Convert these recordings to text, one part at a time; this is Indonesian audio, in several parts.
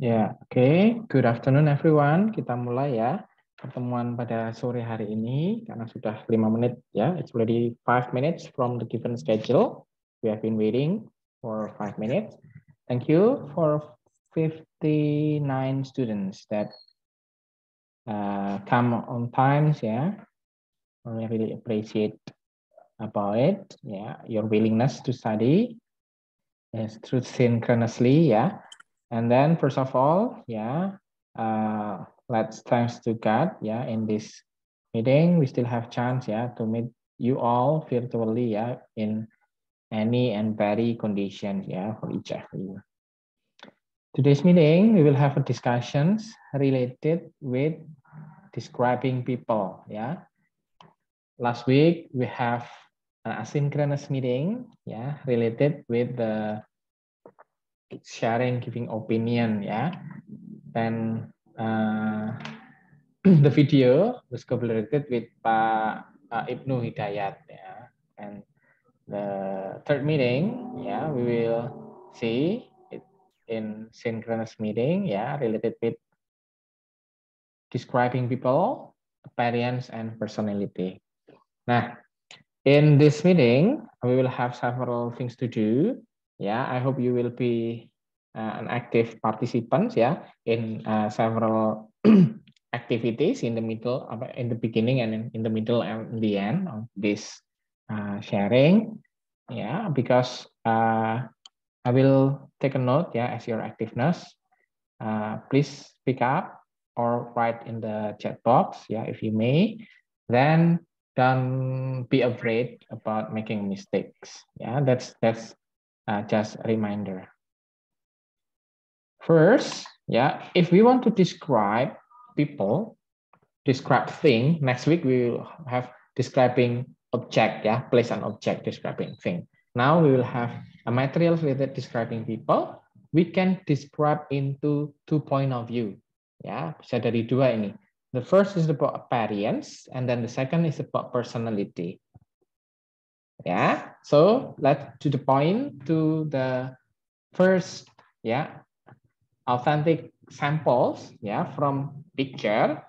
Okay. Good afternoon everyone. Kita mulai ya pertemuan pada sore hari ini karena sudah 5 menit ya. It's already 5 minutes from the given schedule. We have been waiting for 5 minutes. Thank you for 59 students that come on time ya. I really appreciate about it. Your willingness to study through synchronously ya. And then first of all, let's thanks to God, in this meeting, we still have chance, to meet you all virtually, in any and very conditions, for each of you. Today's meeting, we will have a discussions related with describing people, Last week, we have an asynchronous meeting, related with the sharing, giving opinion, and the video was collaborated with Pak Ibnu Hidayat, and the third meeting, we will see it in synchronous meeting, related with describing people, appearance, and personality. Nah, in this meeting, we will have several things to do. I hope you will be an active participant, in several activities in the middle, in the beginning, and in the middle and in the end of this sharing. Because I will take a note, as your activeness. Please speak up or write in the chat box, if you may. Then don't be afraid about making mistakes. That's just a reminder. First, if we want to describe people, describe thing, next week we will have describing object, place an object, describing thing. Now we will have a material related describing people. We can describe into 2 point of view. Bisa dari dua ini. The first is about appearance, and then the second is about personality. So let's to the point to the first, authentic samples, from picture,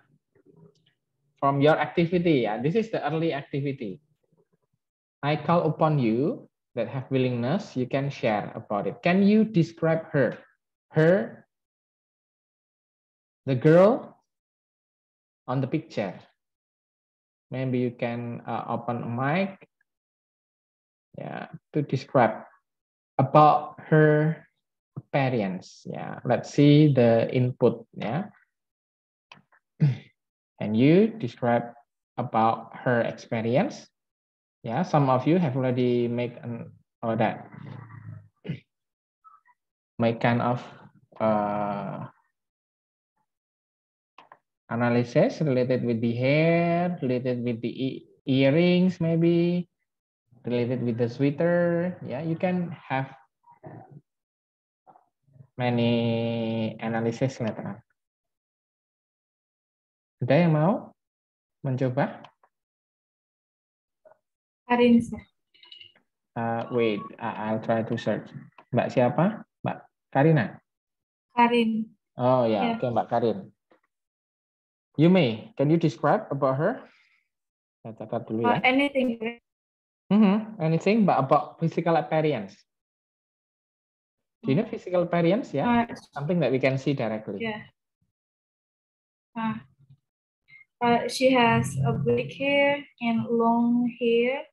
from your activity. This is the early activity. I call upon you that have willingness, you can share about it. Can you describe her? Her, the girl on the picture. Maybe you can open a mic, to describe about her appearance. Let's see the input. And you describe about her experience. Some of you have already made kind of analysis related with the hair, related with the earrings, maybe related with the sweater. You can have many analysis later on. Ada yang mau mencoba? Karin. Wait, I'll try to search. Mbak siapa? Mbak Karina? Karin. Oh ya, oke, Mbak Karin. You may. Can you describe about her? Saya catat dulu ya. Anything. Anything, but about physical appearance. Do you know physical appearance? Something that we can see directly. She has a black hair and long hair.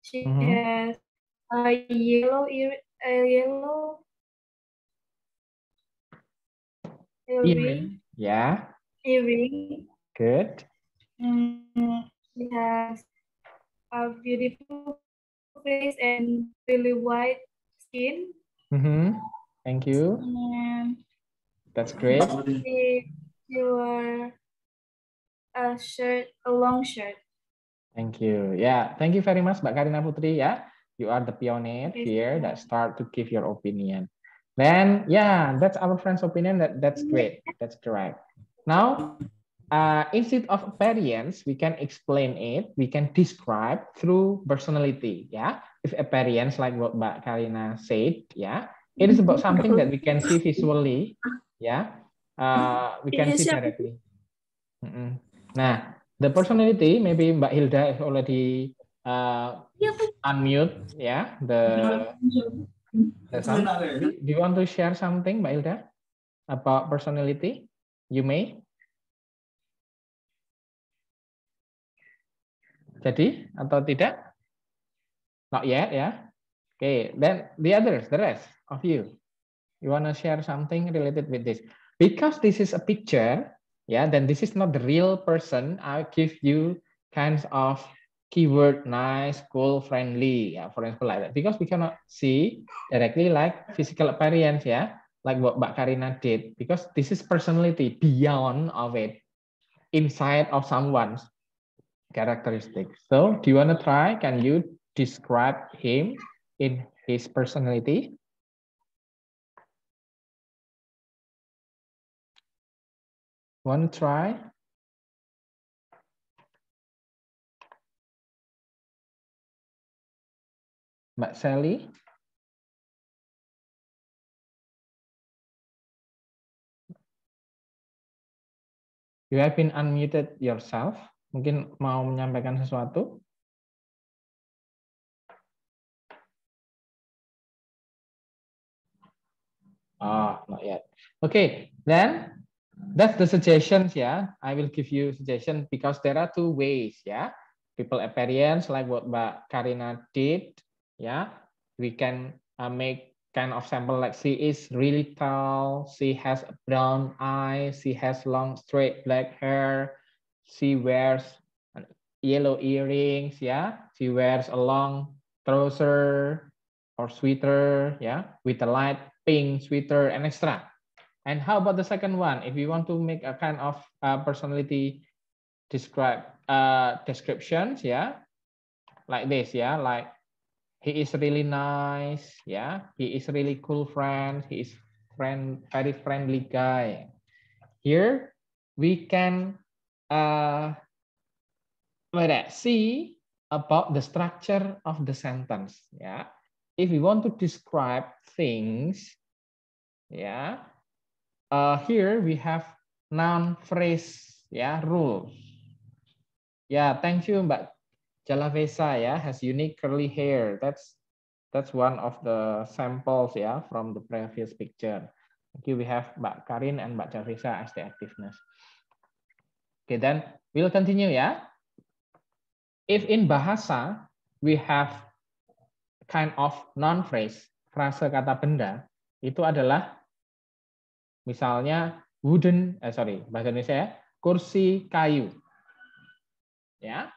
She has a yellow earring. Earring. Good. She has a beautiful face and really white skin. Thank you. That's great. She wore a long shirt. Thank you. Thank you very much, Mbak Karina Putri. You are the pioneer here that start to give your opinion. Then, that's our friend's opinion. That's great. That's correct. Now, instead of appearance, we can explain it. We can describe through personality. If appearance, like what Mbak Karina said, it is about something that we can see visually. ya. We can Iya, see siap. directly. Nah, the personality, maybe Mbak Hilda is already unmute, ya. Do you want to share something, Mbak Hilda, about personality? You may. Jadi atau tidak? Not yet, ya. Okay, then the others, the rest of you want to share something related with this? Because this is a picture, yeah, then this is not the real person. I'll give you kinds of keyword nice, cool, friendly, yeah, for example like that. Because we cannot see directly like physical appearance, yeah, like what Mbak Karina did. Because this is personality beyond of it, inside of someone's characteristics. So, do you want to try? Can you describe him in his personality? Want to try? Mbak Sally? You have been unmuted yourself. Mungkin mau menyampaikan sesuatu? Oh, not yet. Okay, then that's the suggestions, yeah. I will give you suggestion because there are two ways, yeah. People appearance, like what Mbak Karina did, yeah. We can make kind of sample like she is really tall, she has brown eyes, she has long straight black hair, she wears yellow earrings, yeah. She wears a long trouser or sweater, yeah, with a light pink sweater and extra. And how about the second one? If you want to make a kind of personality descriptions, yeah, like this, yeah, like he is really nice, yeah, he is really cool friend, he is very friendly guy. Here we can see about the structure of the sentence, yeah. If we want to describe things, yeah, here we have noun phrase, ya, rules. Ya, thank you Mbak Jalavesa, ya, has unique curly hair. That's one of the samples, ya, from the previous picture. Thank you. We have Mbak Karin and Mbak Jalavesa as the activeness. Okay, then we'll continue, ya. If in bahasa we have kind of noun phrase, frase kata benda, itu adalah misalnya bahasa Indonesia ya, kursi kayu. Ya.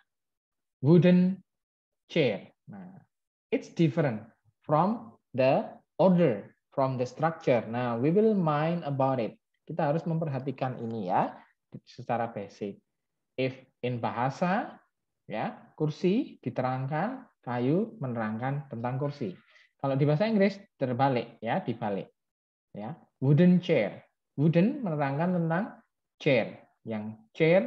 Wooden chair. Nah, it's different from the order, from the structure. Nah, we will mind about it. Kita harus memperhatikan ini ya, secara basic. If in bahasa, ya, kursi diterangkan, kayu menerangkan tentang kursi. Kalau di bahasa Inggris terbalik, ya, dibalik. Ya, wooden chair. Wooden menerangkan tentang chair. Yang chair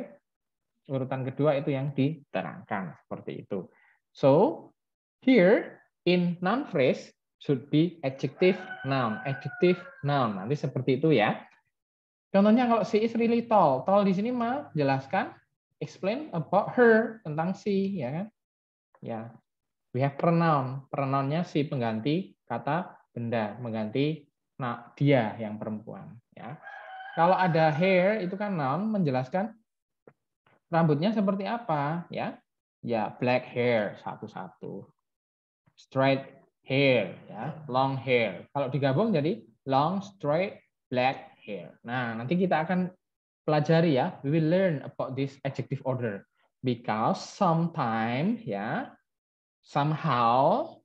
urutan kedua itu yang diterangkan seperti itu. So here in noun phrase should be adjective noun, Nanti seperti itu ya. Contohnya kalau she is really tall, di sini mah jelaskan, explain about her, tentang she, ya kan? Ya, we have pronoun, pronounnya si pengganti kata benda, mengganti dia yang perempuan. Ya, kalau ada hair itu kan noun menjelaskan rambutnya seperti apa, ya? Ya, black hair satu-satu. Straight hair, ya, long hair. Kalau digabung jadi long, straight, black hair. Nah, nanti kita akan pelajari ya. We will learn about this adjective order because sometimes, ya, somehow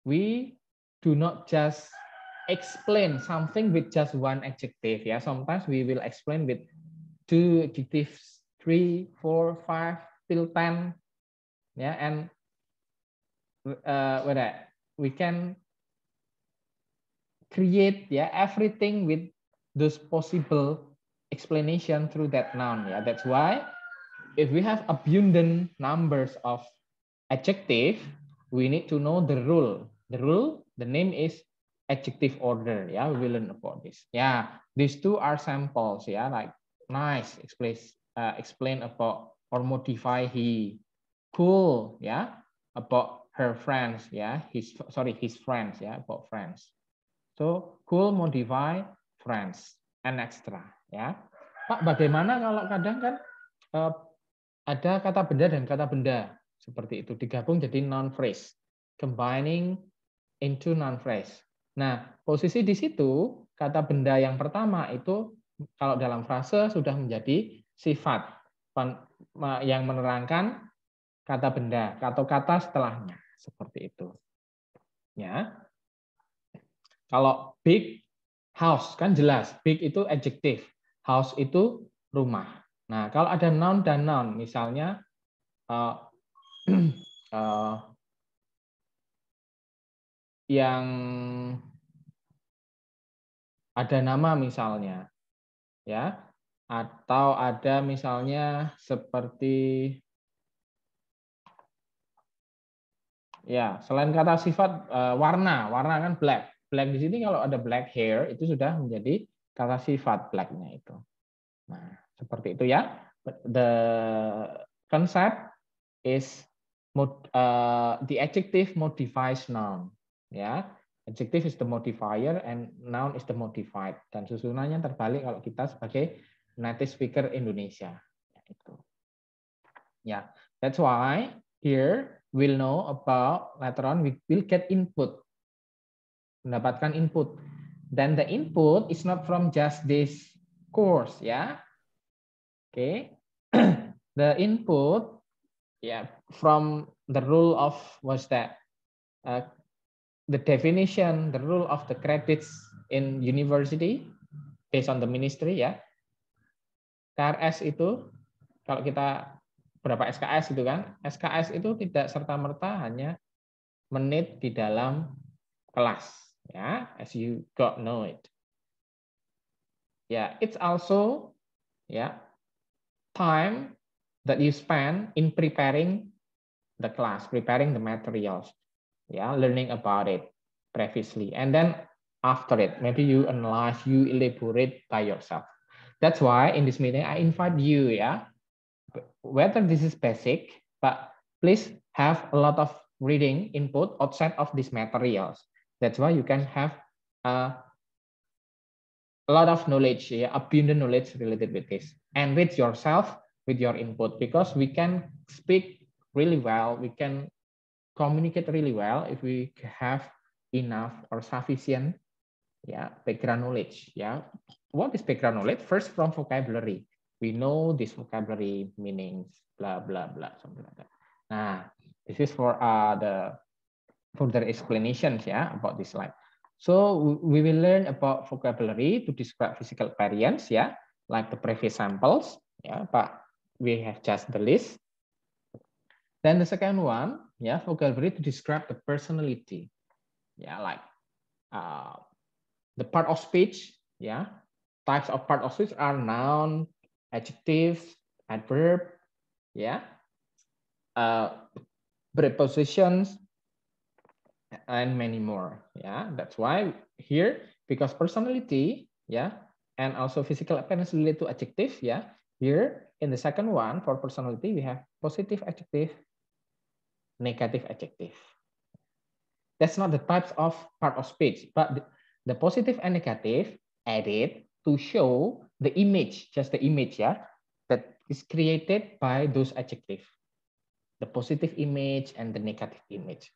we do not just explain something with just one adjective. Ya, sometimes we will explain with two adjectives, 3, 4, 5 till 10, yeah, and we can create, yeah, everything with those possible explanation through that noun. Yeah, that's why if we have abundant numbers of adjective, we need to know the rule. The rule, the name is adjective order. Yeah, we will learn about this. Yeah, these two are samples. Yeah, like nice, explain about or modify he, cool. Yeah, about her friends. Yeah, his friends. Yeah, about friends. So cool modify friends and extra. Ya, Pak, bagaimana kalau kadang kan ada kata benda dan kata benda seperti itu digabung jadi noun phrase, combining into noun phrase. Nah, posisi di situ kata benda yang pertama itu kalau dalam frase sudah menjadi sifat yang menerangkan kata benda atau kata setelahnya seperti itu. Ya. Kalau big house kan jelas, big itu adjective, house itu rumah. Nah, kalau ada noun dan noun, misalnya yang ada nama misalnya, ya, atau ada misalnya seperti ya selain kata sifat warna kan black di sini kalau ada black hair itu sudah menjadi kata sifat blacknya itu. Nah seperti itu ya. The concept is the adjective modifies noun. Ya, adjective is the modifier and noun is the modified. Dan susunannya terbalik kalau kita sebagai native speaker Indonesia. Itu. Ya, that's why here we'll know about later on we will get input, mendapatkan input. Then the input is not from just this course, ya. Okay, the input, yeah, from the rule of what's that? The definition, the rule of the credits in university based on the ministry, ya. KRS itu kalau kita berapa SKS itu kan? SKS itu tidak serta-merta hanya menit di dalam kelas, ya, as you got know it. Ya, it's also ya time that you spend in preparing the class, preparing the materials, ya, learning about it previously, and then after it, maybe you analyze, you elaborate by yourself. That's why in this meeting I invite you, ya, whether this is basic, but please have a lot of reading input outside of these materials. That's why you can have a lot of knowledge, yeah, abundant knowledge related with this. Enrich yourself with your input because we can speak really well, we can communicate really well if we have enough or sufficient, yeah, background knowledge. Yeah, what is background knowledge? First, from vocabulary, we know this vocabulary meanings, blah blah blah, something like that. Nah, this is for the further explanations, yeah, about this slide. So we will learn about vocabulary to describe physical appearance, yeah, like the previous samples, yeah, but we have just the list. Then the second one, yeah, vocabulary to describe the personality, yeah, like the part of speech, yeah, types of part of speech are noun, adjective, adverb, yeah, prepositions, and many more. Yeah, that's why here, because personality, yeah, and also physical appearance related to adjective, yeah. Here in the second one for personality, we have positive adjective, negative adjective. That's not the types of part of speech, but the positive and negative added to show the image, just the image, yeah, that is created by those adjectives. The positive image and the negative image.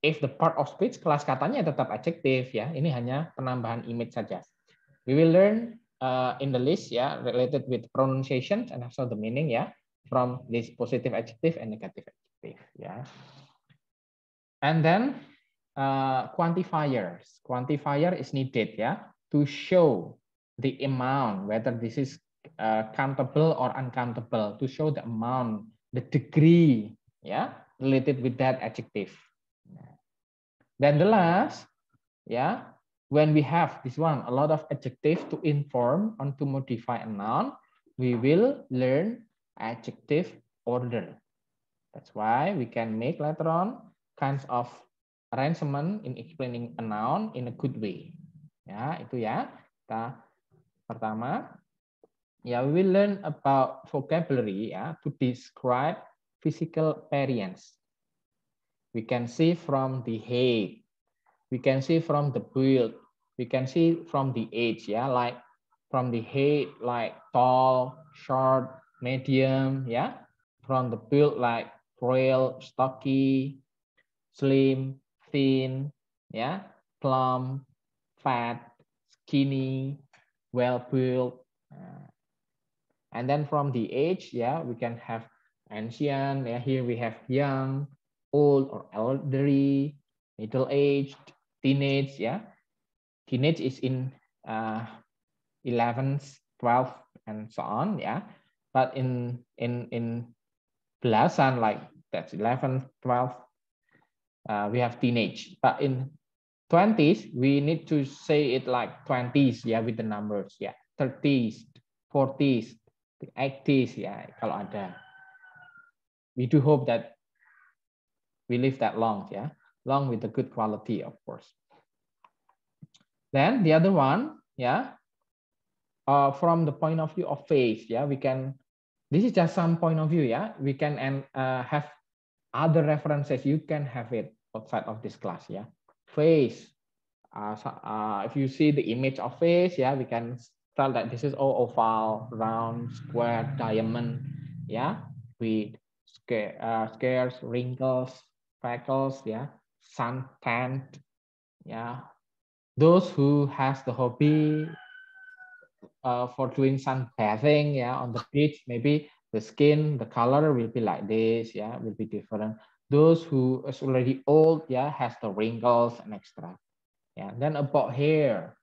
If the part of speech, kelas katanya tetap adjektif, ya. Ini hanya penambahan image saja. We will learn in the list, ya, related with pronunciations and also the meaning, ya, from this positive adjective and negative adjective, ya. And then quantifiers. Quantifier is needed, ya, to show the amount, whether this is countable or uncountable, to show the amount, the degree, ya, related with that adjective. Then the last, yeah, when we have this one, a lot of adjectives to inform and to modify a noun, we will learn adjective order. That's why we can make later on kinds of arrangement in explaining a noun in a good way. Ya, itu ya. Kita pertama, ya, we will learn about vocabulary ya to describe physical appearance. We can see from the height, we can see from the build, we can see from the age, yeah, like from the height, like tall, short, medium, yeah, from the build, like frail, stocky, slim, thin, yeah, plump, fat, skinny, well built. And then from the age, yeah, we can have ancient, yeah, here we have young, old or elderly, middle-aged, teenage, yeah. Teenage is in 11th, 12th, and so on, yeah. But in belasan, like that's 11th, 12th, we have teenage. But in 20s, we need to say it like 20s, yeah, with the numbers, yeah. 30s, 40s, 80s, yeah, kalau ada. We do hope that we live that long, yeah, long with the good quality, of course. Then the other one, yeah, from the point of view of face, yeah, we can, this is just some point of view, yeah, we can have other references, you can have it outside of this class, yeah. Face, if you see the image of face, yeah, we can tell that this is all oval, round, square, diamond, yeah, with scares, wrinkles, freckles, yeah, sun tanned, yeah. Those who has the hobby for doing sunbathing, yeah, on the beach, maybe the skin, the color will be like this, yeah, will be different. Those who is already old, yeah, has the wrinkles and extra. Yeah, then about hair,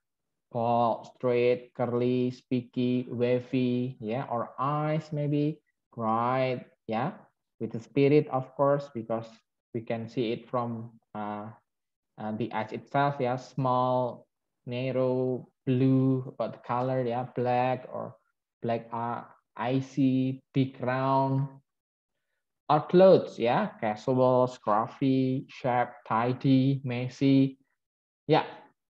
bald, straight, curly, spiky, wavy, yeah, or eyes maybe bright, yeah, with the spirit, of course, because we can see it from the eyes itself, yeah, small, narrow, blue, about the color, yeah, black or black, icy, big, round. Our clothes, yeah, casual, scruffy, sharp, tidy, messy. Yeah,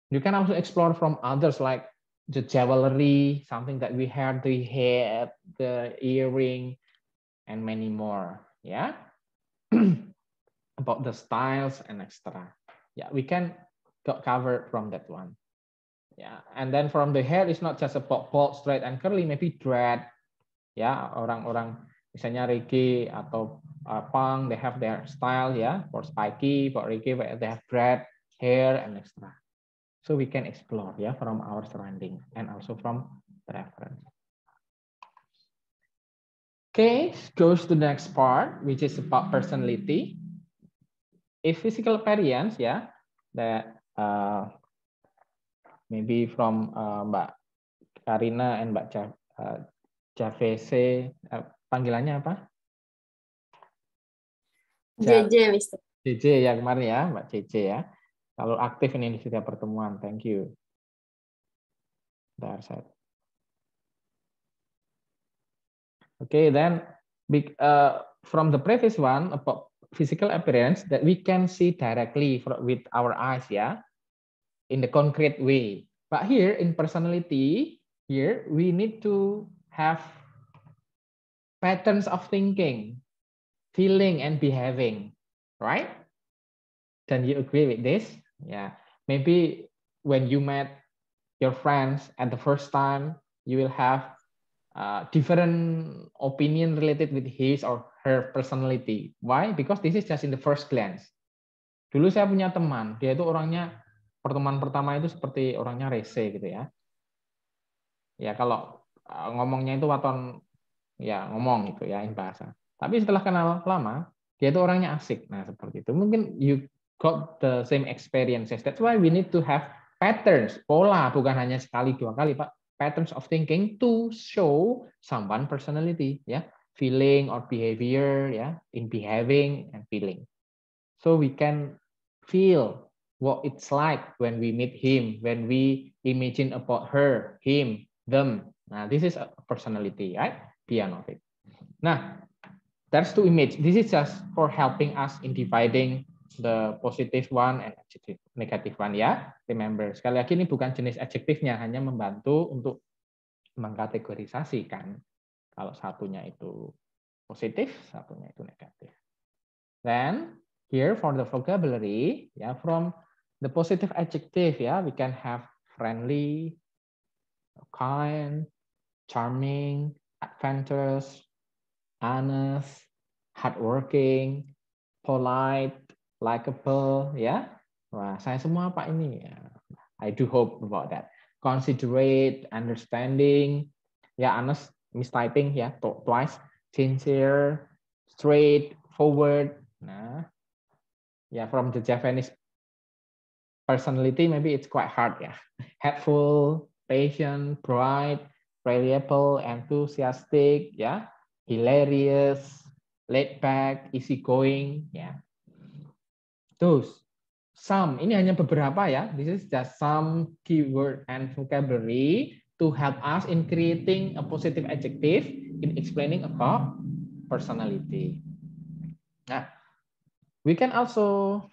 you can also explore from others like the jewelry, something that we have, the hair, the earring, and many more. Yeah, about the styles and extra. Yeah, we can cover from that one. Yeah, and then from the hair, it's not just about bald, straight, and curly, maybe dread. Ya, orang-orang misalnya reggae atau punk, they have their style, ya, for spiky, for reggae, they have dread, hair, and extra. So we can explore, ya, from our surrounding and also from the reference. Okay, goes to the next part, which is about personality. If physical appearance, ya, that maybe from Mbak Karina and Mbak Javese, panggilannya apa? JJ, Mister. JJ ya kemarin ya, Mbak JJ ya. Kalau aktif ini di setiap pertemuan, thank you. Okay, then from the previous one about physical appearance that we can see directly with our eyes, yeah, in the concrete way. But here in personality, here we need to have patterns of thinking, feeling, and behaving, right? Can you agree with this? Yeah, maybe when you met your friends at the first time, you will have different opinion related with his or her personality. Why? Because this is just in the first glance. Dulu saya punya teman, dia itu orangnya, pertemuan pertama itu seperti orangnya rese gitu ya. Ya kalau ngomongnya itu waton, ya ngomong gitu ya, in bahasa. Tapi setelah kenal lama, dia itu orangnya asik. Nah seperti itu. Mungkin you got the same experiences. That's why we need to have patterns, pola, bukan hanya sekali dua kali, Pak. Patterns of thinking to show someone personality, ya, feeling or behavior, ya, in behaving and feeling. So we can feel what it's like when we meet him, when we imagine about her, him, them. Nah, this is a personality, right? Beyond of it. Nah, there's two images. This is just for helping us in dividing the positive one and adjective negative one ya. Remember, sekali lagi ini bukan jenis adjektifnya, hanya membantu untuk mengkategorisasikan kalau satunya itu positif, satunya itu negatif. Then here for the vocabulary, ya, from the positive adjective, ya, we can have friendly, kind, charming, adventurous, honest, hardworking, polite, likable, ya. Wah, saya semua Pak ini. I do hope about that. Considerate, understanding, ya, honest, mistyping ya, twice, sincere, straight, forward. Nah, ya, from the Japanese personality, maybe it's quite hard ya. Helpful, patient, bright, reliable, enthusiastic, ya, hilarious, laid back, easygoing, ya. Terus, some, ini hanya beberapa ya. This is just some keyword and vocabulary to help us in creating a positive adjective in explaining about personality. Nah, we can also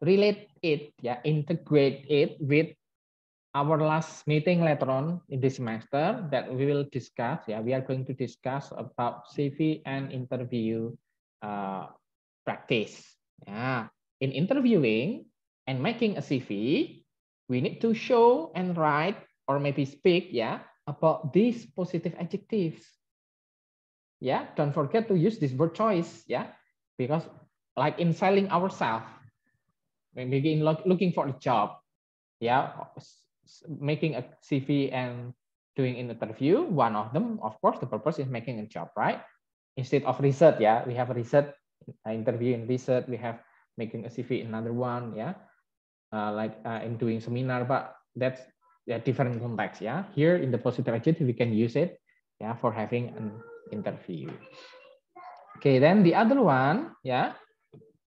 relate it, ya, integrate it with our last meeting later on in this semester that we will discuss. Yeah, we are going to discuss about CV and interview practice. Yeah, in interviewing and making a CV, we need to show and write or maybe speak, yeah, about these positive adjectives. Yeah, don't forget to use this word choice. Yeah, because like in selling ourselves, when we begin looking for a job, yeah, making a CV and doing an interview, one of them, of course, the purpose is making a job, right? Instead of research, yeah, we have a research interview in research, we have making a CV, another one, yeah, in doing seminar, but that's a different context, yeah. Here in the positive adjective, we can use it, yeah, for having an interview. Okay, then the other one, yeah,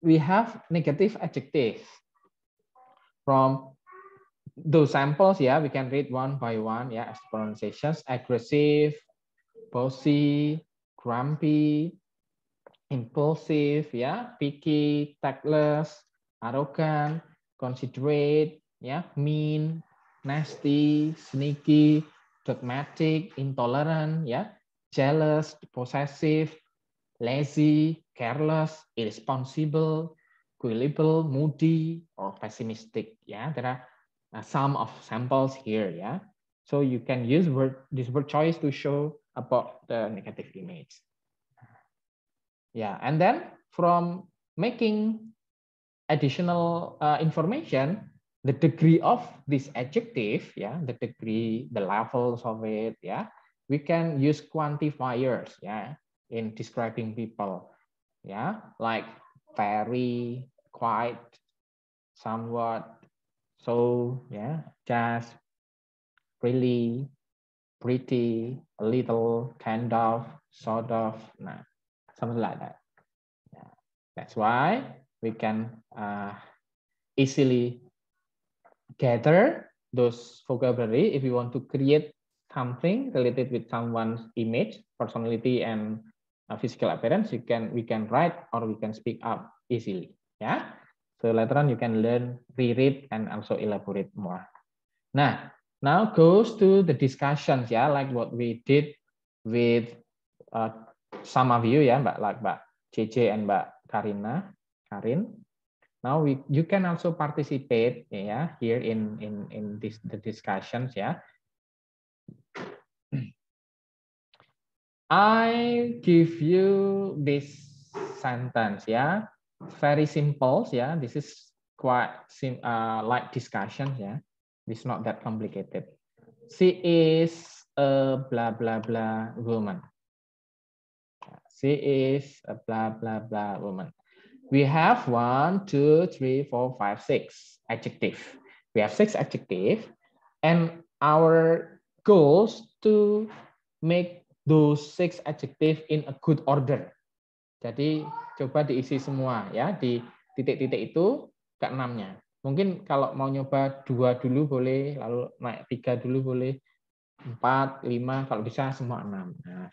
we have negative adjectives. From those samples, yeah, we can read one by one, yeah, as pronunciations: aggressive, bossy, grumpy, impulsive, yeah, picky, tactless, arrogant, considerate, yeah, mean, nasty, sneaky, dogmatic, intolerant, yeah, jealous, possessive, lazy, careless, irresponsible, gullible, moody, or pessimistic. Yeah, there are some of samples here. Yeah, so you can use this word choice to show about the negative image. Yeah, and then from making additional information, the degree of this adjective, yeah, the degree, the levels of it, yeah, we can use quantifiers, yeah, in describing people, yeah, like very, quite, somewhat, so, yeah, just, really, pretty, a little, kind of, sort of, nah, something like that. Yeah. That's why we can easily gather those vocabulary if you want to create something related with someone's image, personality, and physical appearance. We can write or we can speak up easily. Yeah. So later on you can learn, reread, and also elaborate more. Now goes to the discussions, yeah, like what we did with some of you, yeah, Mbak JJ and Mbak Karin. Now you can also participate, yeah, here in the discussions, yeah. I give you this sentence, yeah, very simple, yeah. This is quite like discussion, yeah. It's not that complicated. She is a blah blah blah woman. She is a blah blah blah woman. We have 1, 2, 3, 4, 5, 6 adjective. We have 6 adjective, and our goals to make those 6 adjective in a good order. Jadi coba diisi semua ya di titik-titik itu ke 6-nya. Mungkin kalau mau nyoba 2 dulu boleh, lalu naik 3 dulu boleh, 4, 5, kalau bisa semua 6. Nah,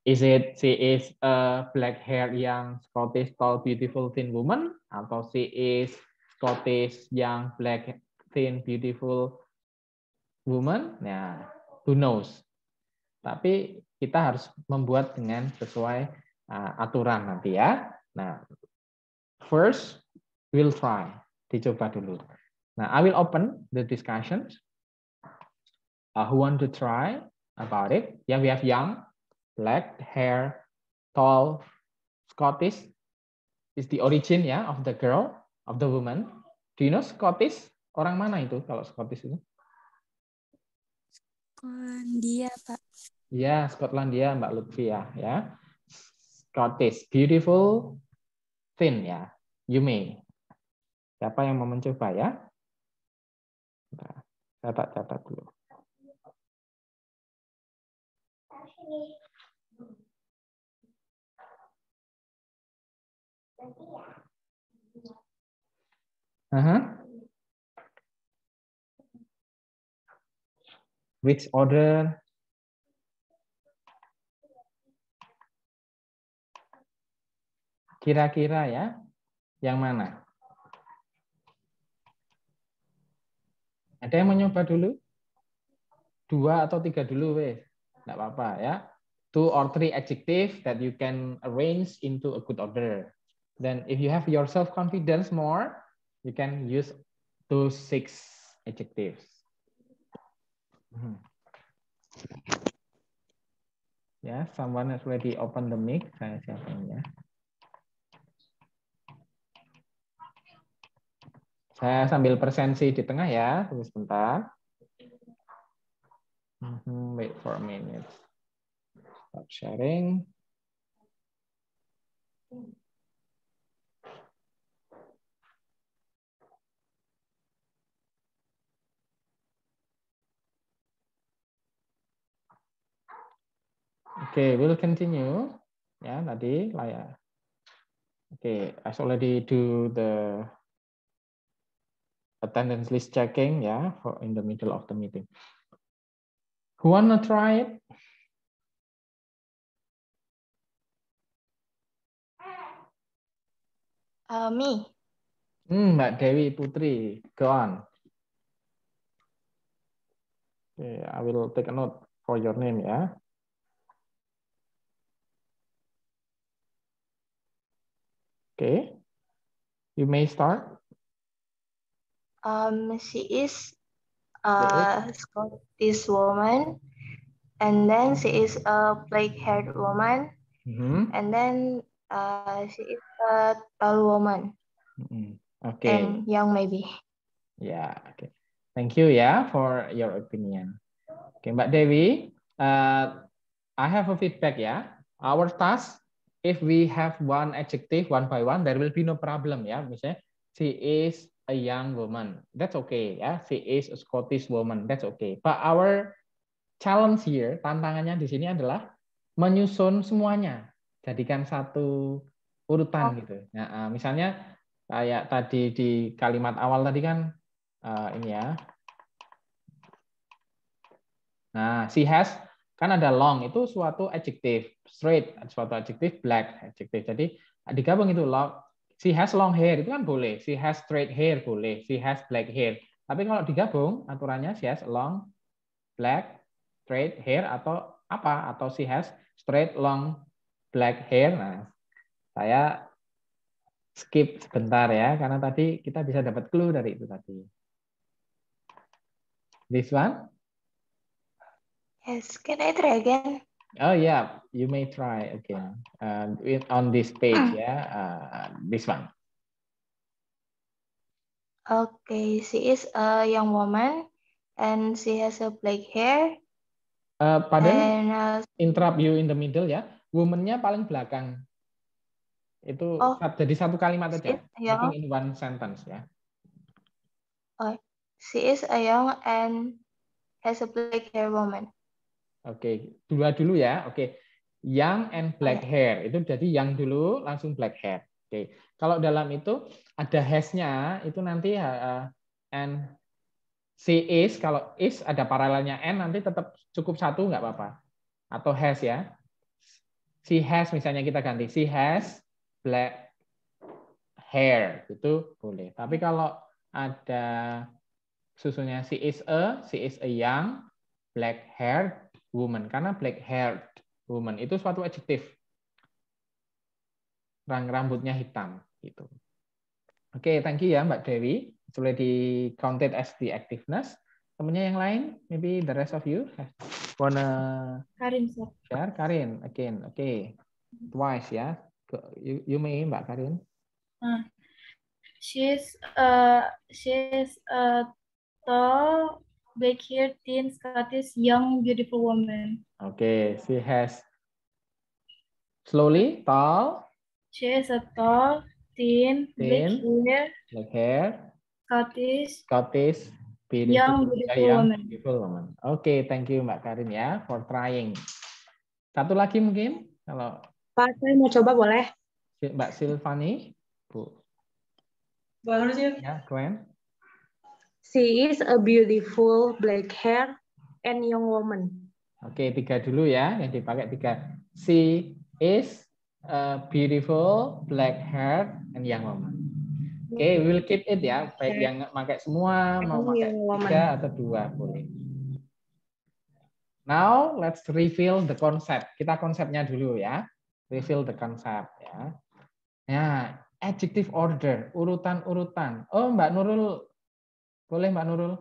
Is it she is a black hair young Scottish tall beautiful thin woman, atau she is Scottish young black thin beautiful woman? Nah, who knows? Tapi kita harus membuat dengan sesuai aturan nanti ya. Nah, first we'll try, dicoba dulu. Nah, I will open the discussions. Who want to try about it? Yeah, we have young, black hair, tall, Scottish is the origin ya of the girl, of the woman. Do you know Scottish? Orang mana itu kalau Scottish itu? Skotlandia, Pak. Ya, Skotlandia, Mbak Lutfia ya. Scottish, beautiful, thin ya. You may. Siapa yang mau mencoba ya? Nah, catat dulu. Which order? Kira-kira ya, yang mana? Ada yang mau nyoba dulu? 2 atau 3 dulu, weh. Nggak apa-apa ya. 2 or 3 adjectives that you can arrange into a good order. Then if you have your self-confidence more, you can use those 6 adjectives. Ya, someone has already opened the mic. Saya siapin ya. Saya sambil presensi di tengah ya, tunggu sebentar. Wait for a minute. Stop sharing. Okay, we'll continue. Ya, tadi layar. Okay, I already do the attendance list checking ya for in the middle of the meeting. Who wanna try it? Me. Mbak Dewi Putri, go on. Okay, I will take a note for your name ya. Okay, you may start. She is a Scottish woman, and then she is a black-haired woman, and then she is a tall woman. Okay. And young maybe. Yeah, okay. Thank you ya for your opinion. Okay, Mbak Dewi, I have a feedback ya. Our task, if we have one adjective one by one, there will be no problem ya. Misalnya, she is a young woman, that's okay ya. She is a Scottish woman, that's okay. But our challenge here, tantangannya di sini adalah menyusun semuanya, jadikan satu urutan gitu. Nah, misalnya kayak tadi di kalimat awal tadi kan ini ya. Nah, she has kan ada long itu suatu adjective, straight suatu adjective, black adjective. Jadi digabung itu long. She has long hair itu kan boleh. She has straight hair boleh. She has black hair. Tapi kalau digabung aturannya she has long, black, straight hair atau apa? Atau she has straight, long, black hair. Nah, saya skip sebentar ya karena tadi kita bisa dapat clue dari itu tadi. This one? Yes, can I try again? Oh yeah, you may try again on this page ya. This one. Okay, she is a young woman and she has a black hair. Pardon, interrupt you in the middle ya. Woman-nya paling belakang. Itu jadi satu kalimat aja. Making in one sentence ya. Oh, she is a young and has a black hair woman. Oke, dua dulu ya. Oke, young and black hair. Itu jadi young dulu, langsung black hair. Oke, kalau dalam itu ada has-nya, itu nanti and she is, kalau is ada paralelnya n, nanti tetap cukup satu nggak apa-apa. Atau has ya. She has, misalnya kita ganti, she has black hair, itu boleh. Tapi kalau ada susunnya she is a young black haired woman, karena black haired woman itu suatu adjektif, rambutnya hitam gitu. Oke, thank you ya Mbak Dewi. It's already counted as the activeness. Temennya yang lain, maybe the rest of you wanna Karin, sir. share? Karin, again, okay, twice ya. You may, Mbak Karin. She's a tall, black-haired, thin, Scottish, young, beautiful woman. Okay, she has slowly tall. She is a tall, thin, black hair, Scottish, young, beautiful woman. Okay, thank you Mbak Karin ya for trying. Satu lagi mungkin kalau Pak, saya mau coba boleh? Mbak Silvani, Bu. Boleh sih. Ya, Gwen. She is a beautiful black hair and young woman. Oke, 3 dulu ya, yang dipakai 3. She is a beautiful black hair and young woman. Oke, we will keep it ya, baik yang pakai semua, mau pakai 3 atau 2 boleh. Now, let's reveal the concept. Kita konsepnya dulu ya. Reveal the concept ya. Ya, adjective order, urutan-urutan. Oh, Mbak Nurul. Boleh Mbak Nurul?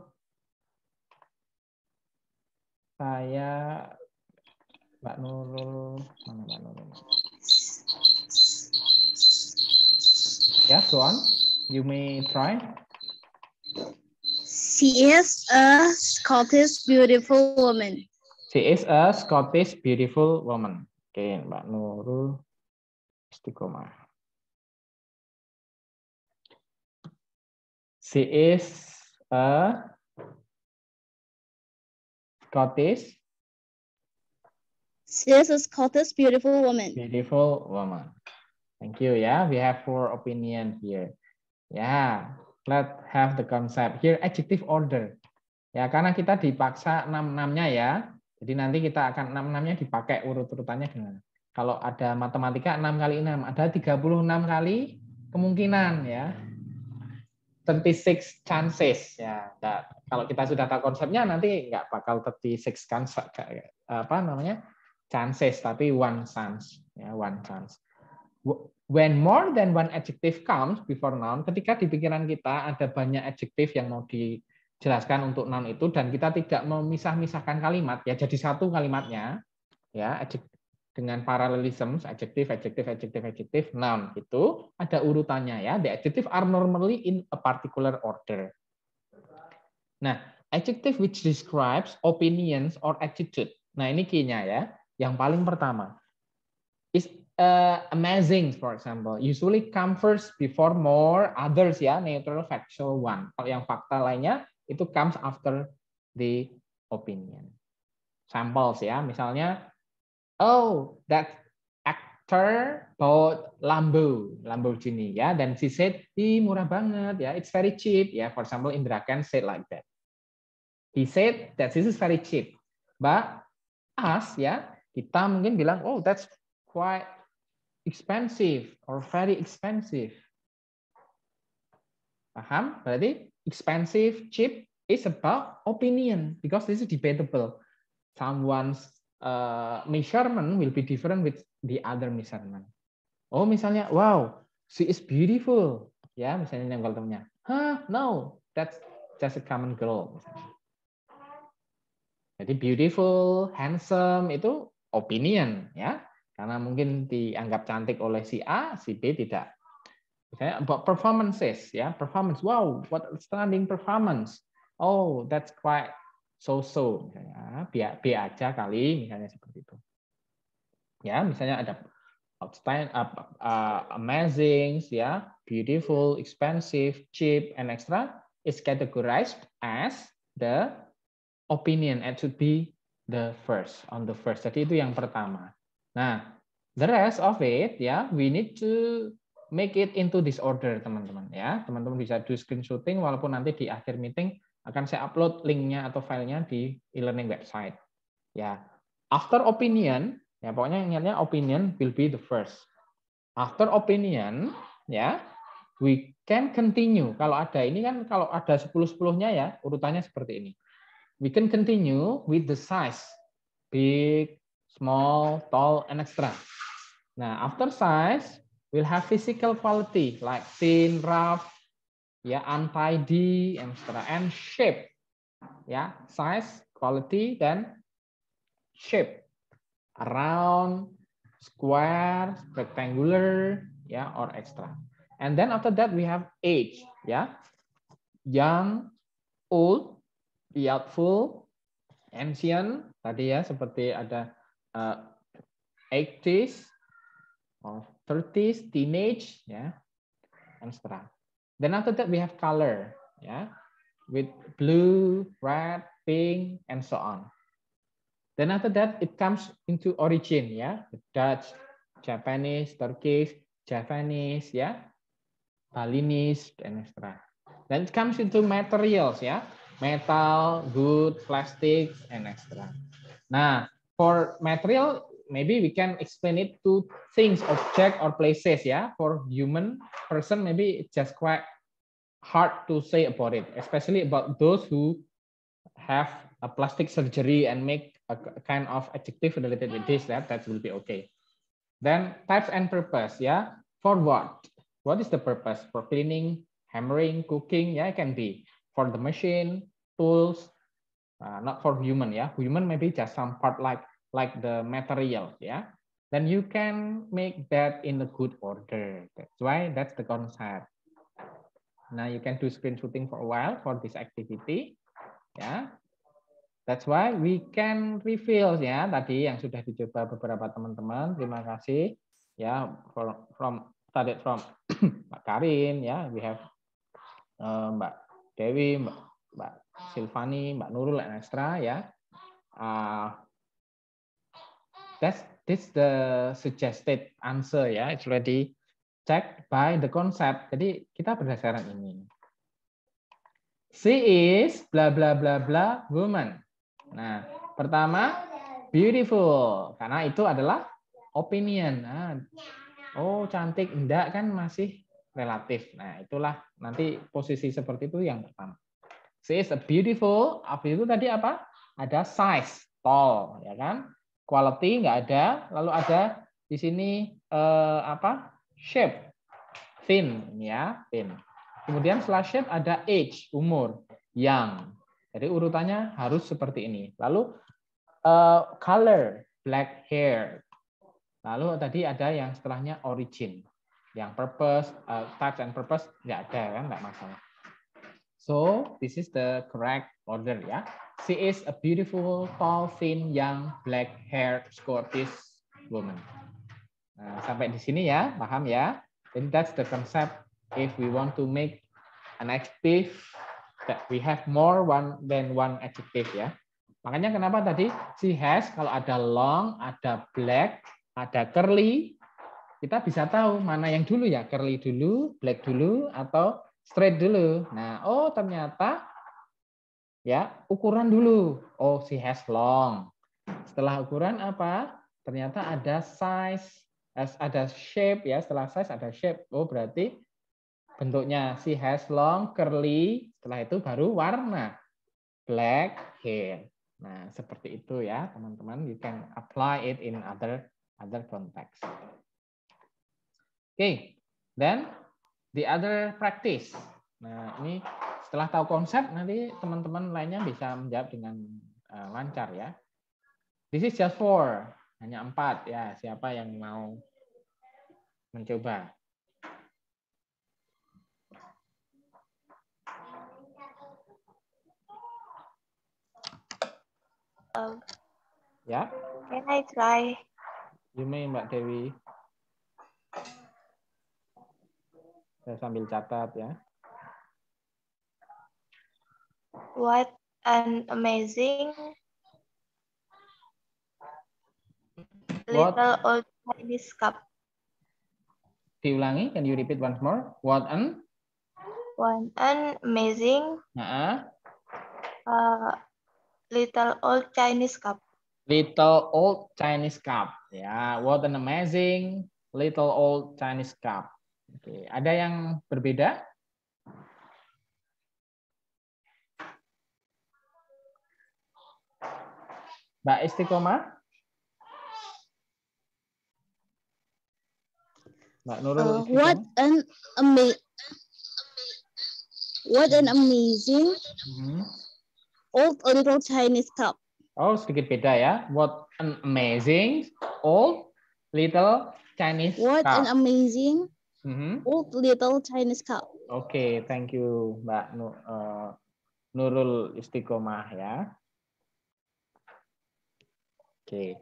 Mbak Nurul, mana Mbak Nurul? Ya, go on. You may try. She is a Scottish beautiful woman. She is a Scottish beautiful woman. Oke, Mbak Nurul istiqomah. She is a Scottish. She is a Scottish beautiful woman. Beautiful woman. Thank you. Yeah, we have 4 opinion here. Yeah, let's have the concept here. Adjective order. Ya, karena kita dipaksa 6-6-nya ya. Jadi nanti kita akan 6-6-nya dipakai urut-urutannya dengan. Kalau ada matematika 6 kali 6, ada 36 kali kemungkinan ya. 36 chances ya. Nah, kalau kita sudah tahu konsepnya nanti nggak bakal 36 chances, tapi one chance ya, one chance. When more than one adjective comes before noun, ketika di pikiran kita ada banyak adjektif yang mau dijelaskan untuk noun itu dan kita tidak memisah-misahkan kalimat ya, jadi satu kalimatnya ya, dengan parallelism, adjective, noun itu ada urutannya ya. The adjective are normally in a particular order. Nah, adjective which describes opinions or attitude. Nah, ini key-nya ya. Yang paling pertama is amazing, for example, usually come first before more others ya, neutral factual one. Kalau yang fakta lainnya itu comes after the opinion. Samples ya, misalnya oh, that actor bought Lamborghini ya, dan she said, murah banget ya, it's very cheap ya. For example, Indra Kents said like that. He said that this is very cheap. But us ya, kita mungkin bilang, oh, that's quite expensive or very expensive. Paham? Berarti expensive, cheap is about opinion because this is debatable. Someone's measurement will be different with the other measurement. Oh, misalnya, wow, she is beautiful. Ya, misalnya yang temennya. No, that's just a common girl. Jadi beautiful, handsome itu opinion ya. Karena mungkin dianggap cantik oleh si A, si B tidak. Misalnya about performances ya, performance. Wow, what outstanding performance. Oh, that's quite so-so, misalnya B aja kali, misalnya seperti itu. Ya, misalnya ada outstanding, amazing, ya, beautiful, expensive, cheap, and extra is categorized as the opinion. It should be the first, on the first. Jadi itu yang pertama. Nah, the rest of it, ya, we need to make it into this order, teman-teman. Ya, teman-teman bisa do screenshotting, walaupun nanti di akhir meeting akan saya upload linknya atau filenya di e-learning website. Ya, after opinion, Ya, pokoknya ingatnya opinion will be the first. After opinion, ya, we can continue. Kalau ada ini kan, kalau ada 10-10-nya ya, urutannya seperti ini. We can continue with the size, big, small, tall, and extra. Nah, after size, we'll have physical quality like thin, rough, ya, untidy, extra, and shape. Ya, size, quality, dan shape. Round, square, rectangular, ya, or extra. And then after that we have age, ya, young, old, youthful, ancient, tadi ya seperti ada 80s or 30s, teenage, ya, and seterusnya. Then after that we have color, ya, with blue, red, pink, and so on. Then after that it comes into origin, ya, Dutch, Japanese, Turkish, Javanese, ya, Balinese, and etc. Then it comes into materials, ya, metal, wood, plastics, and etc. Nah, for material, maybe we can explain it to things, object, or places, ya. For human person, maybe it's just quite hard to say about it, especially about those who have a plastic surgery and make a kind of adjective related with this, that will be okay. Then types and purpose, yeah. For what? What is the purpose? For cleaning, hammering, cooking, yeah, it can be. For the machine, tools, not for human, yeah. Human maybe just some part like the material, yeah. Then you can make that in a good order. That's why that's the concept. Now you can do screen shooting for a while for this activity, ya. That's why we can reveal, ya, tadi yang sudah dicoba beberapa teman-teman. Terima kasih, ya, started from Mbak Karin, ya, we have Mbak Dewi, Mbak Silvani, Mbak Nurul, and extra, ya. This the suggested answer, ya. It's already checked by the concept. Jadi kita berdasarkan ini. She is bla bla bla bla woman. Nah, pertama beautiful karena itu adalah opinion. Nah, oh cantik, enggak kan masih relatif. Nah, itulah nanti posisi seperti itu yang pertama. She is a beautiful. Apa itu tadi apa? Ada size, tall, ya kan? Quality enggak ada. Lalu ada di sini apa? Shape, thin, ya, thin. Kemudian setelah shape ada age, umur, young. Jadi urutannya harus seperti ini. Lalu color, black hair. Lalu tadi ada yang setelahnya origin. Yang purpose, types and purpose nggak ada kan, nggak masalah. So this is the correct order, ya. She is a beautiful, tall, thin, young, black hair Scottish woman. Nah, sampai di sini ya, paham ya? Jadi that's the concept. If we want to make an adjective that we have more than one adjective, ya. Makanya kenapa tadi she has, kalau ada long, ada black, ada curly, kita bisa tahu mana yang dulu ya, curly dulu, black dulu, atau straight dulu. Nah, oh ternyata ya ukuran dulu. Oh, she has long. Setelah ukuran apa? Ternyata ada size, ada shape, ya. Setelah size ada shape. Oh, berarti bentuknya she has long, curly, setelah itu baru warna, black hair. Nah, seperti itu ya, teman-teman. You can apply it in other context. Okay, then the other practice. Nah, ini setelah tahu konsep, nanti teman-teman lainnya bisa menjawab dengan lancar ya. This is just 4, hanya 4 ya. Siapa yang mau mencoba? Ya. Can I try? You may, Mbak Dewi. Saya sambil catat ya. What an amazing little old Chinese cup. Diulangi, can you repeat once more? What an amazing little old Chinese cup. Little old Chinese cup. Ya, what an amazing little old Chinese cup. Oke, ada yang berbeda? Mbak Istiqomah? Mbak Nurul What an amazing old little Chinese cup. Oh, sedikit beda ya. What an amazing old little Chinese What cup. an amazing old little Chinese cup. Oke, thank you Mbak Nurul Istiqomah ya. Oke.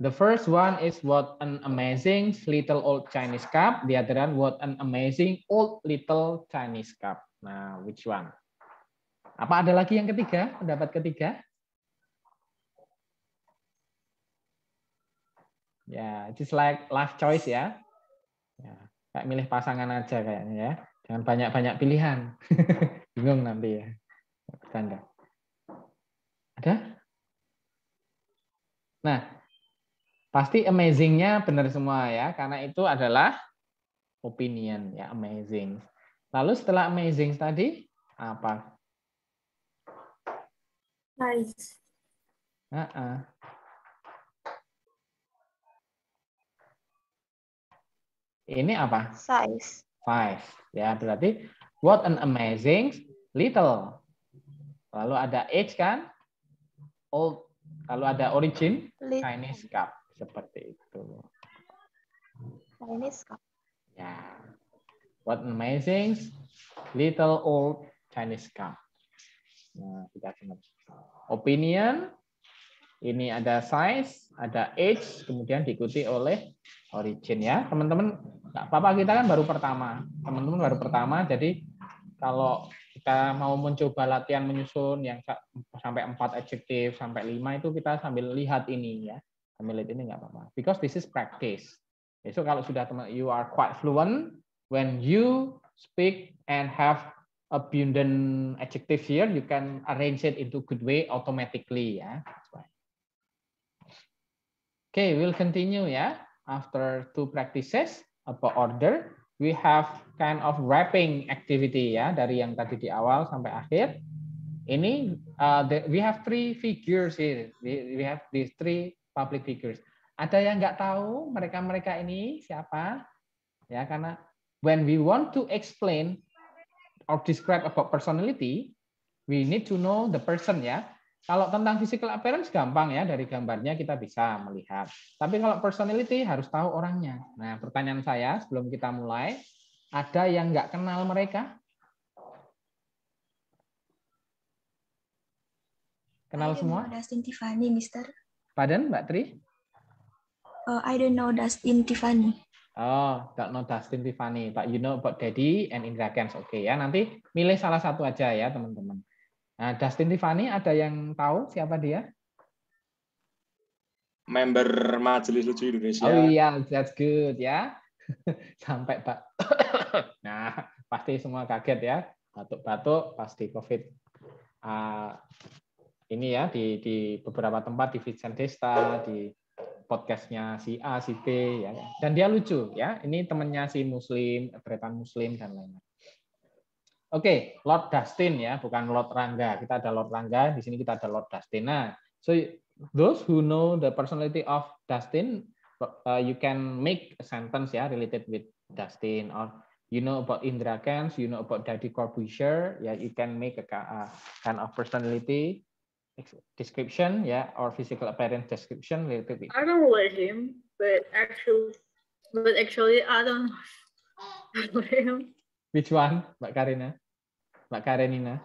The first one is what an amazing little old Chinese cup. The other one, what an amazing old little Chinese cup. Nah, which one? Apa ada lagi yang ketiga? Pendapat ketiga? Ya, it's like life choice ya. Ya, kayak milih pasangan aja kayaknya ya. Jangan banyak-banyak pilihan. Bingung nanti ya. Bercanda. Ada? Nah, pasti amazing-nya benar semua ya, karena itu adalah opinion ya, amazing. Lalu setelah amazing tadi apa? Nice. Ini apa? Size. Size. Ya, berarti what an amazing little. Lalu ada age kan? Old. Lalu ada origin Chinese cup. Seperti itu. Chinese cup. Ya. What an amazing little old Chinese cup. Nah, kita kenal. Opinion, ini ada size, ada age, kemudian diikuti oleh origin ya. Teman-teman, nggak apa-apa, kita kan baru pertama. Teman-teman baru pertama, jadi kalau kita mau mencoba latihan menyusun yang sampai 4 adjektif, sampai 5 itu kita sambil lihat ini ya. Sambil lihat ini nggak apa-apa. Because this is practice. Besok kalau sudah teman, you are quite fluent, when you speak and have abundant adjective here, you can arrange it into good way automatically ya. Okay, we'll continue ya. After 2 practices about order, we have kind of wrapping activity ya, dari yang tadi di awal sampai akhir. Ini we have 3 figures here. We have these 3 public figures. Ada yang nggak tahu mereka ini siapa? Ya, karena when we want to explain or describe about personality, we need to know the person ya. Kalau tentang physical appearance gampang ya, dari gambarnya kita bisa melihat. Tapi kalau personality harus tahu orangnya. Nah, pertanyaan saya sebelum kita mulai, ada yang nggak kenal mereka? Kenal semua? Dustin Tiffany, Mister. Pardon, Mbak Tri? I don't know Dustin Tiffany. Oh, don't know Dustin Tiffany, but you know about Daddy and Indra Kents. Oke ya, nanti milih salah satu aja ya teman-teman. Nah, Dustin Tiffany ada yang tahu siapa dia? Member Majelis Lucu Indonesia. Oh iya, that's good ya. Sampai Pak. Nah, pasti semua kaget ya. Batuk-batuk pasti COVID. Ini ya di beberapa tempat di Vincent Desta, di podcastnya si A, si B, ya. Dan dia lucu, ya. Ini temannya si Muslim, Tretan Muslim dan lain-lain. Oke, Lord Dustin ya, bukan Lord Rangga. Kita ada Lord Rangga, di sini kita ada Lord Dustin. Nah, so those who know the personality of Dustin, you can make a sentence ya related with Dustin, or you know about Indra Kents, you know about Daddy Corbusier, ya, you can make a kind of personality description, yeah, or physical appearance description related with. I don't like him, but actually I don't know him. Which one, Mbak Karina? Mbak Karenina?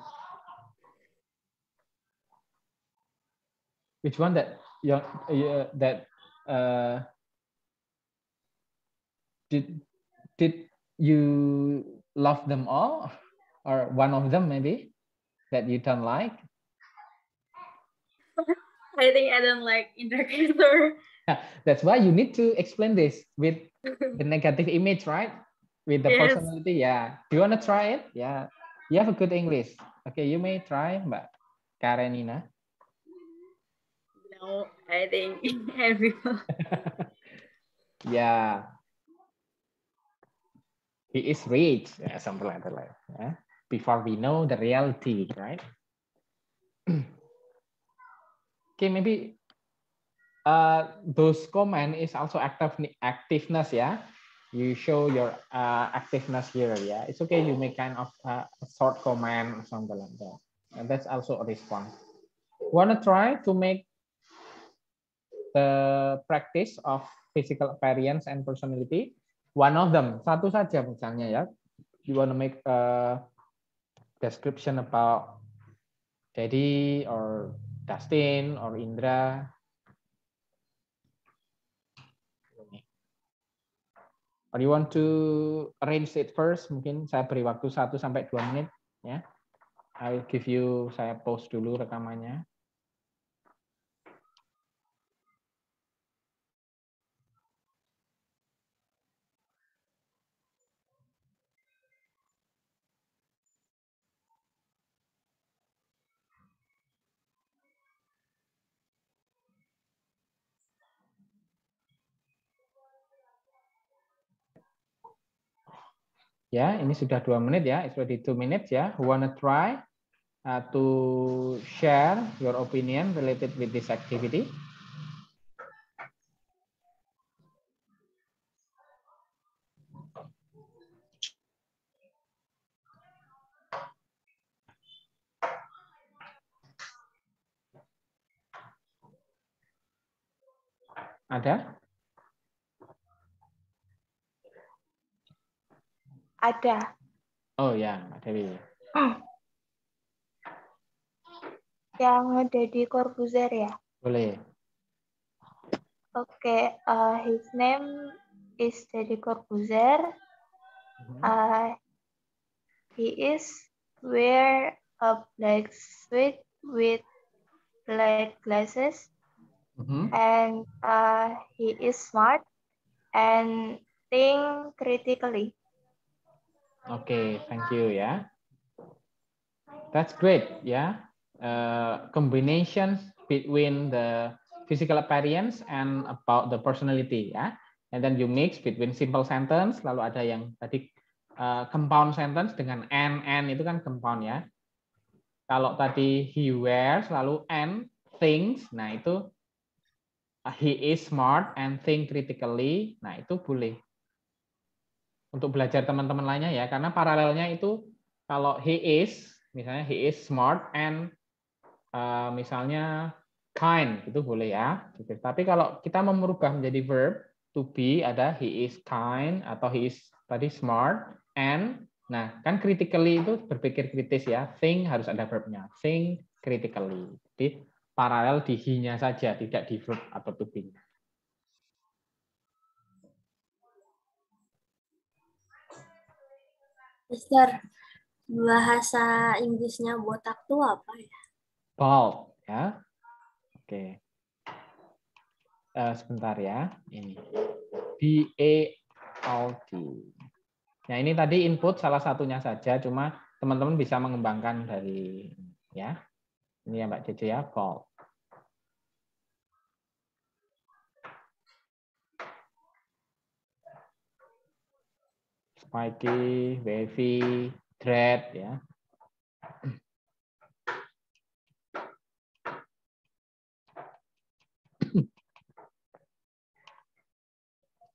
Which one that did you love them all, or one of them maybe that you don't like? I think I don't like Indra Kents. That's why you need to explain this with the negative image, right? With the personality, yeah. Do you want to try it? Yeah. You have a good English. Okay, you may try, Mbak Karenina. No, I think everyone. Yeah. He is rich, yeah, something like that. Yeah. Before we know the reality, right? Okay, maybe those comment is also activeness, yeah. You show your activeness here, yeah. It's okay. You make kind of a short comment or something like that, and that's also a response. Wanna try to make the practice of physical appearance and personality? One of them, satu saja misalnya ya. You wanna make a description about Daddy or Dustin or Indra. Or you want to arrange it first? Mungkin saya beri waktu 1 sampai 2 menit ya. I'll give you, saya post dulu rekamannya. Ya, ini sudah 2 menit ya. It's already 2 minutes ya. Who wanna try to share your opinion related with this activity? Ada? Ada. Oh ya, Mbak Dewi. Yang Deddy Corbuzier ya? Boleh. Okay, his name is Deddy Corbuzier. He is wear a black suit with black glasses, and he is smart and think critically. Okay, thank you ya. That's great ya. Combinations between the physical appearance and about the personality ya. And then you mix between simple sentence, lalu ada yang tadi compound sentence dengan and itu kan compound ya. Kalau tadi he wears lalu and thinks, nah itu he is smart and think critically, nah itu boleh. Untuk belajar teman-teman lainnya ya, karena paralelnya itu kalau he is, misalnya he is smart and misalnya kind, itu boleh ya. Tapi kalau kita mau merubah menjadi verb, to be ada he is kind atau he is tadi smart and, nah kan critically itu berpikir kritis ya, think harus ada verbnya, think critically. Jadi paralel di he-nya saja, tidak di verb atau to be. Mister, bahasa Inggrisnya botak tuh apa ya? Bald ya. Oke. Sebentar ya. Ini BALD. Nah, ini tadi input salah satunya saja, cuma teman-teman bisa mengembangkan dari ya. Ini ya Mbak Cece ya, bald. Spiky, wavy, dread ya.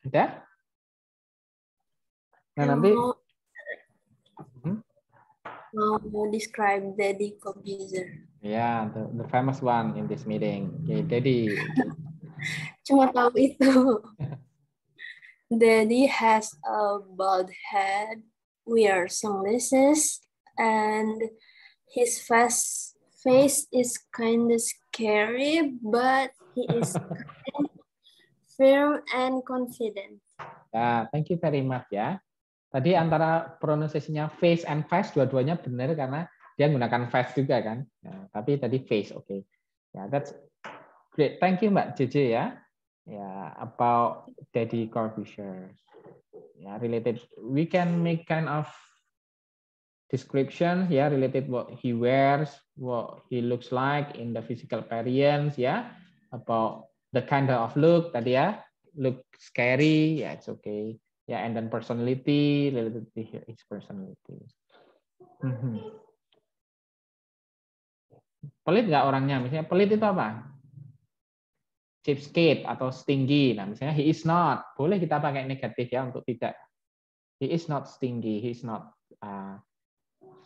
Ada? Nah, nanti mau describe Deddy Corbuzier. Ya, the famous one in this meeting. Okay, Deddy. Cuma tahu itu. Daddy has a bald head, wears sunglasses, and his face is kind of scary, but he is kind, firm, and confident. Ya, thank you very much ya. Tadi antara pronunciation-nya face and face dua-duanya benar karena dia menggunakan face juga kan. Ya, tapi tadi face, oke. Okay. Ya, that's great. Thank you Mbak JJ ya. Ya, about Deddy Corbuzier. Ya, related. We can make kind of description ya, related what he wears, what he looks like in the physical appearance ya. about the kind of look tadi ya, look scary, yeah, it's okay. Yeah, and then personality, related to his personality. Pelit nggak orangnya? Misalnya pelit itu apa? Cheapskate atau stingy. Nah, misalnya he is not. Boleh kita pakai negatif ya untuk tidak. He is not stingy. He is not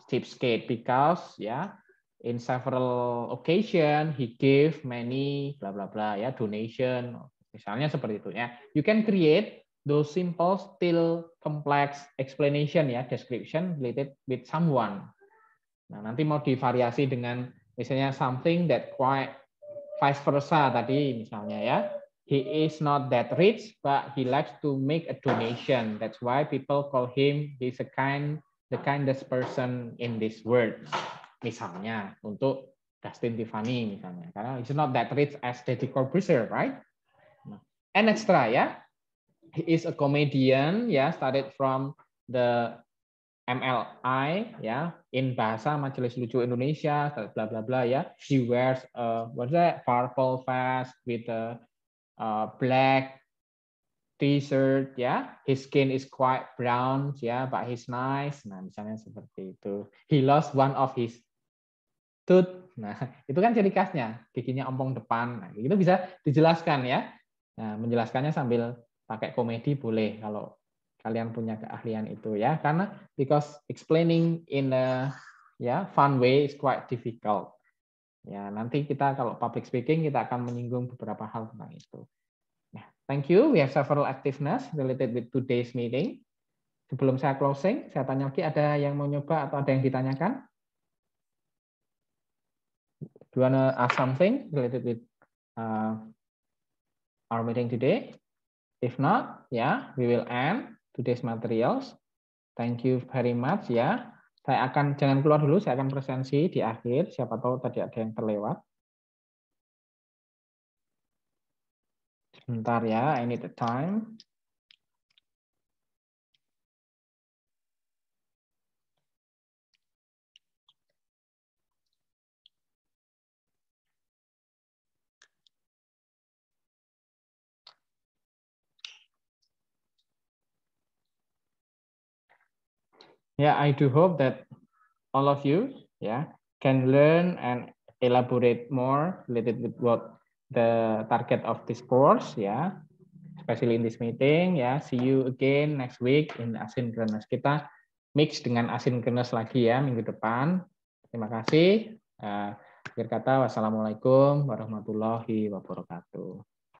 cheapskate because ya in several occasion he gave many bla bla bla ya donation. Misalnya seperti itu ya. You can create those simple still complex explanation ya, description related with someone. Nah, nanti mau divariasi dengan misalnya something that quite vice versa tadi misalnya ya. He is not that rich but he likes to make a donation. That's why people call him he's the kindest person in this world. Misalnya untuk Dustin Tiffany misalnya. Karena he's not that rich as Deddy Corbuzier, right? And extra ya. He is a comedian ya, started from the MLI ya, in bahasa Majelis Lucu Indonesia, bla bla bla ya. He wears what's that, purple vest with a black t-shirt ya. His skin is quite brown ya, but he's nice. Nah, misalnya seperti itu. He lost one of his tooth. Nah, itu kan ciri khasnya, giginya ompong depan. Nah, itu bisa dijelaskan ya. Nah, menjelaskannya sambil pakai komedi boleh kalau kalian punya keahlian itu ya, karena because explaining in a fun way is quite difficult. Ya, nanti kita kalau public speaking kita akan menyinggung beberapa hal tentang itu. Ya, thank you. We have several activeness related with today's meeting. Sebelum saya closing, saya tanya lagi, ada yang mau nyoba atau ada yang ditanyakan? Do you wanna ask something related with our meeting today? If not, we will end today's materials. Thank you very much ya. Saya akan, jangan keluar dulu, saya akan presensi di akhir. Siapa tahu tadi ada yang terlewat. Sebentar ya, I need the time. Yeah, I do hope that all of you can learn and elaborate more related with what the target of this course especially in this meeting See you again next week in asynchronous. Kita mix dengan asynchronous lagi ya minggu depan. Terima kasih. Akhir kata, wassalamualaikum warahmatullahi wabarakatuh.